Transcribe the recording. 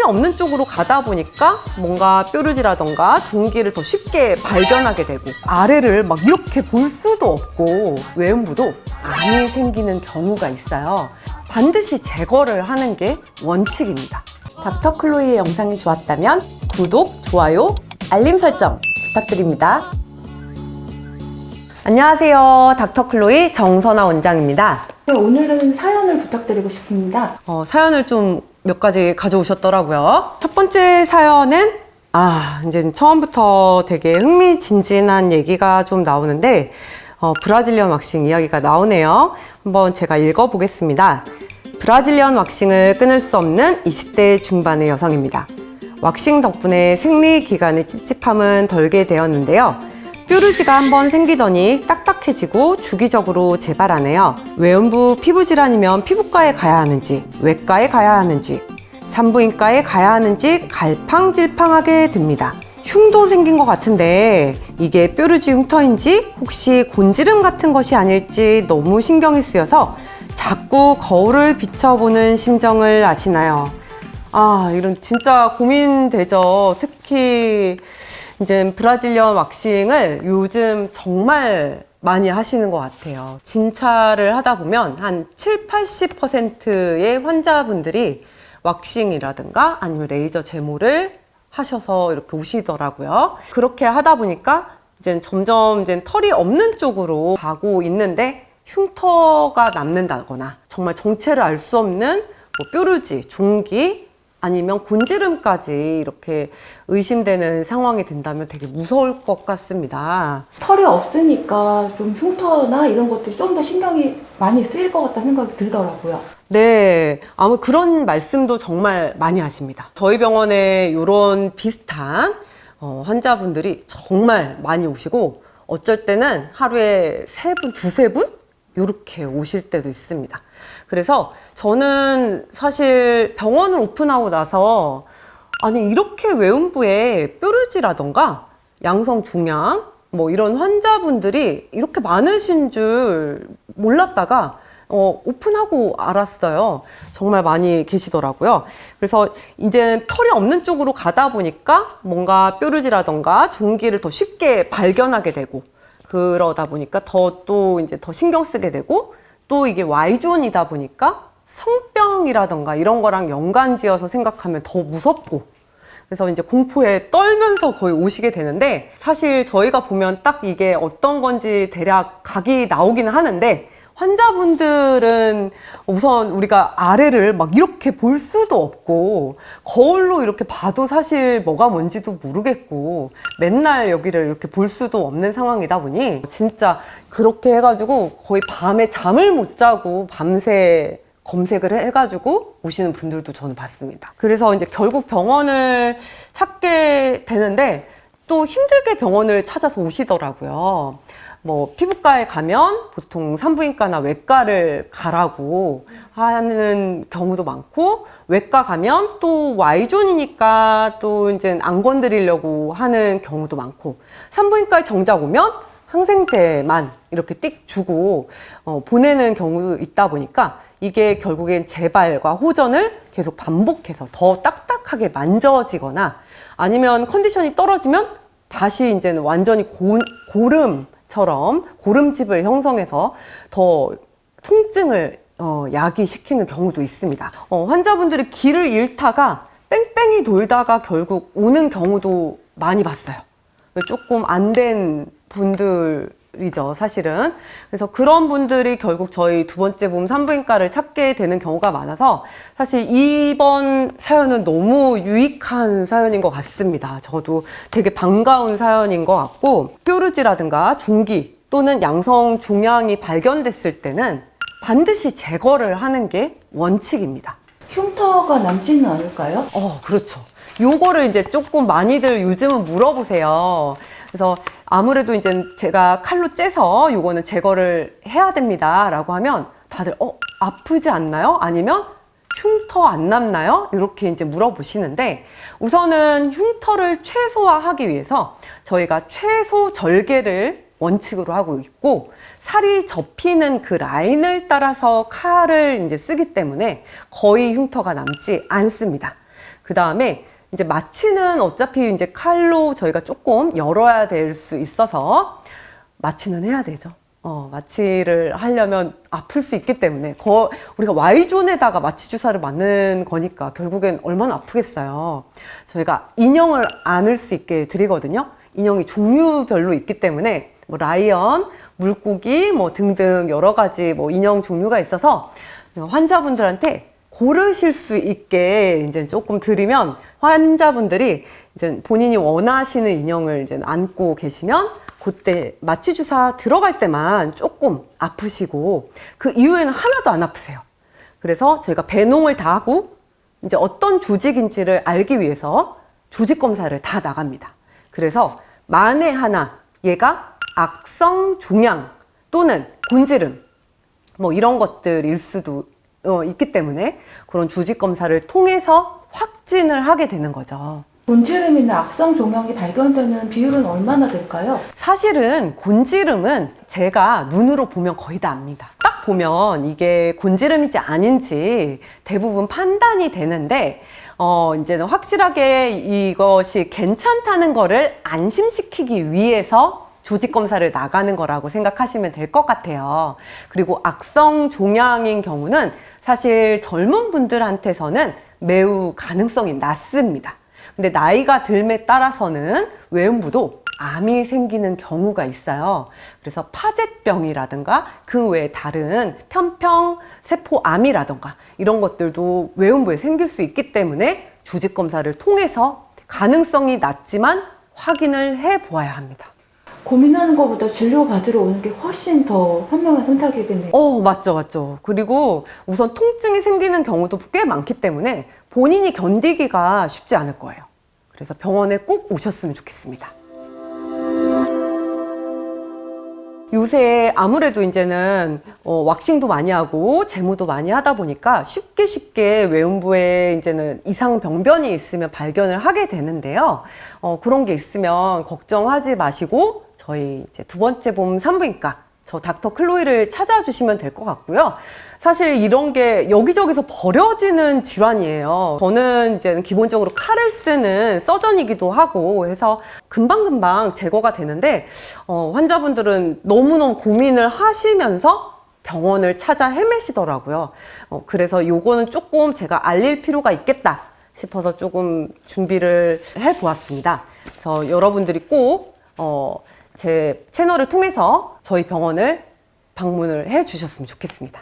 없는 쪽으로 가다 보니까 뭔가 뾰루지라던가 종기를 더 쉽게 발견하게 되고 아래를 막 이렇게 볼 수도 없고 외음부도 암이 생기는 경우가 있어요. 반드시 제거를 하는 게 원칙입니다. 닥터 클로이의 영상이 좋았다면 구독, 좋아요, 알림 설정 부탁드립니다. 안녕하세요. 닥터 클로이 정선아 원장입니다. 네, 오늘은 사연을 부탁드리고 싶습니다. 사연을 좀 몇 가지 가져오셨더라고요. 첫 번째 사연은 이제 처음부터 되게 흥미진진한 얘기가 좀 나오는데 브라질리언 왁싱 이야기가 나오네요. 한번 제가 읽어보겠습니다. 브라질리언 왁싱을 끊을 수 없는 20대 중반의 여성입니다. 왁싱 덕분에 생리 기간의 찝찝함은 덜게 되었는데요. 뾰루지가 한번 생기더니 딱딱해지고 주기적으로 재발하네요. 외음부 피부 질환이면 피부과에 가야 하는지, 외과에 가야 하는지, 산부인과에 가야 하는지 갈팡질팡하게 됩니다. 흉도 생긴 것 같은데 이게 뾰루지 흉터인지 혹시 곤지름 같은 것이 아닐지 너무 신경이 쓰여서 자꾸 거울을 비춰보는 심정을 아시나요? 이런 진짜 고민되죠. 특히 이제 브라질리언 왁싱을 요즘 정말 많이 하시는 것 같아요. 진찰을 하다 보면 한 70~80%의 환자분들이 왁싱이라든가 아니면 레이저 제모를 하셔서 이렇게 오시더라고요. 그렇게 하다 보니까 이제 점점 이제 털이 없는 쪽으로 가고 있는데 흉터가 남는다거나 정말 정체를 알 수 없는 뾰루지, 종기 아니면 곤지름까지 이렇게 의심되는 상황이 된다면 되게 무서울 것 같습니다. 털이 없으니까 좀 흉터나 이런 것들이 좀 더 신경이 많이 쓰일 것 같다는 생각이 들더라고요. 네, 아무 그런 말씀도 정말 많이 하십니다. 저희 병원에 이런 비슷한 환자분들이 정말 많이 오시고 어쩔 때는 하루에 3분, 2~3분? 이렇게 오실 때도 있습니다. 그래서 저는 사실 병원을 오픈하고 나서 이렇게 외음부에 뾰루지라던가 양성 종양 이런 환자분들이 이렇게 많으신 줄 몰랐다가 오픈하고 알았어요. 정말 많이 계시더라고요. 그래서 이제 털이 없는 쪽으로 가다 보니까 뭔가 뾰루지라던가 종기를 더 쉽게 발견하게 되고 그러다 보니까 또 이제 더 신경 쓰게 되고 또 이게 Y존이다 보니까 성병이라던가 이런 거랑 연관지어서 생각하면 더 무섭고 그래서 이제 공포에 떨면서 거의 오시게 되는데 사실 저희가 보면 딱 이게 어떤 건지 대략 각이 나오기는 하는데 환자분들은 우선 우리가 아래를 막 이렇게 볼 수도 없고 거울로 이렇게 봐도 사실 뭐가 뭔지도 모르겠고 맨날 여기를 이렇게 볼 수도 없는 상황이다 보니 진짜 그렇게 해가지고 거의 밤에 잠을 못 자고 밤새 검색을 해가지고 오시는 분들도 저는 봤습니다. 그래서 이제 결국 병원을 찾게 되는데 또 힘들게 병원을 찾아서 오시더라고요. 피부과에 가면 보통 산부인과나 외과를 가라고 하는 경우도 많고 외과 가면 또 Y존이니까 또 이제 안 건드리려고 하는 경우도 많고 산부인과에 정작 오면 항생제만 이렇게 띡 주고 보내는 경우도 있다 보니까 이게 결국엔 재발과 호전을 계속 반복해서 더 딱딱하게 만져지거나 아니면 컨디션이 떨어지면 다시 이제는 완전히 고름처럼 고름집을 형성해서 더 통증을 야기시키는 경우도 있습니다. 환자분들이 길을 잃다가 뺑뺑이 돌다가 결국 오는 경우도 많이 봤어요. 조금 안 된 분들이죠, 사실은. 그래서 그런 분들이 결국 저희 두 번째 봄 산부인과를 찾게 되는 경우가 많아서 사실 이번 사연은 너무 유익한 사연인 것 같습니다. 저도 되게 반가운 사연인 것 같고 뾰루지라든가 종기 또는 양성 종양이 발견됐을 때는 반드시 제거를 하는 게 원칙입니다. 흉터가 남지는 않을까요? 그렇죠. 요거를 이제 조금 많이들 요즘은 물어보세요. 그래서 아무래도 이제 제가 칼로 째서 요거는 제거를 해야 됩니다 라고 하면 다들 아프지 않나요? 아니면 흉터 안 남나요? 이렇게 이제 물어보시는데 우선은 흉터를 최소화하기 위해서 저희가 최소 절개를 원칙으로 하고 있고 살이 접히는 그 라인을 따라서 칼을 이제 쓰기 때문에 거의 흉터가 남지 않습니다. 그 다음에 이제 마취는 어차피 이제 칼로 저희가 조금 열어야 될 수 있어서 마취는 해야 되죠. 마취를 하려면 아플 수 있기 때문에 우리가 Y존에다가 마취 주사를 맞는 거니까 결국엔 얼마나 아프겠어요. 저희가 인형을 안을 수 있게 드리거든요. 인형이 종류별로 있기 때문에 뭐 라이언, 물고기 뭐 등등 여러 가지 뭐 인형 종류가 있어서 환자분들한테 고르실 수 있게 이제 조금 드리면 환자분들이 이제 본인이 원하시는 인형을 이제 안고 계시면 그때 마취 주사 들어갈 때만 조금 아프시고 그 이후에는 하나도 안 아프세요. 그래서 저희가 배농을 다 하고 이제 어떤 조직인지를 알기 위해서 조직 검사를 다 나갑니다. 그래서 만에 하나 얘가 악성 종양 또는 곤지름 뭐 이런 것들일 수도 있기 때문에 그런 조직 검사를 통해서 확진을 하게 되는 거죠. 곤지름이나 악성 종양이 발견되는 비율은 얼마나 될까요? 사실은 곤지름은 제가 눈으로 보면 거의 다 압니다. 딱 보면 이게 곤지름인지 아닌지 대부분 판단이 되는데 이제는 확실하게 이것이 괜찮다는 거를 안심시키기 위해서 조직 검사를 나가는 거라고 생각하시면 될 것 같아요. 그리고 악성 종양인 경우는 사실 젊은 분들한테서는 매우 가능성이 낮습니다. 근데 나이가 들에 따라서는 외음부도 암이 생기는 경우가 있어요. 그래서 파젯병이라든가 그 외에 다른 편평세포암이라든가 이런 것들도 외음부에 생길 수 있기 때문에 조직 검사를 통해서 가능성이 낮지만 확인을 해 보아야 합니다. 고민하는 것보다 진료 받으러 오는 게 훨씬 더 현명한 선택이겠네요. 맞죠. 그리고 우선 통증이 생기는 경우도 꽤 많기 때문에 본인이 견디기가 쉽지 않을 거예요. 그래서 병원에 꼭 오셨으면 좋겠습니다. 요새 아무래도 이제는 왁싱도 많이 하고 제모도 많이 하다 보니까 쉽게 외음부에 이제는 이상 병변이 있으면 발견을 하게 되는데요. 그런 게 있으면 걱정하지 마시고 저희 이제 두 번째 봄 산부인과 저 닥터 클로이를 찾아주시면 될 것 같고요. 사실 이런 게 여기저기서 버려지는 질환이에요. 저는 이제 기본적으로 칼을 쓰는 서전이기도 하고 해서 금방금방 제거가 되는데 환자분들은 너무너무 고민을 하시면서 병원을 찾아 헤매시더라고요. 그래서 요거는 조금 제가 알릴 필요가 있겠다 싶어서 조금 준비를 해보았습니다. 그래서 여러분들이 꼭 제 채널을 통해서 저희 병원을 방문을 해 주셨으면 좋겠습니다.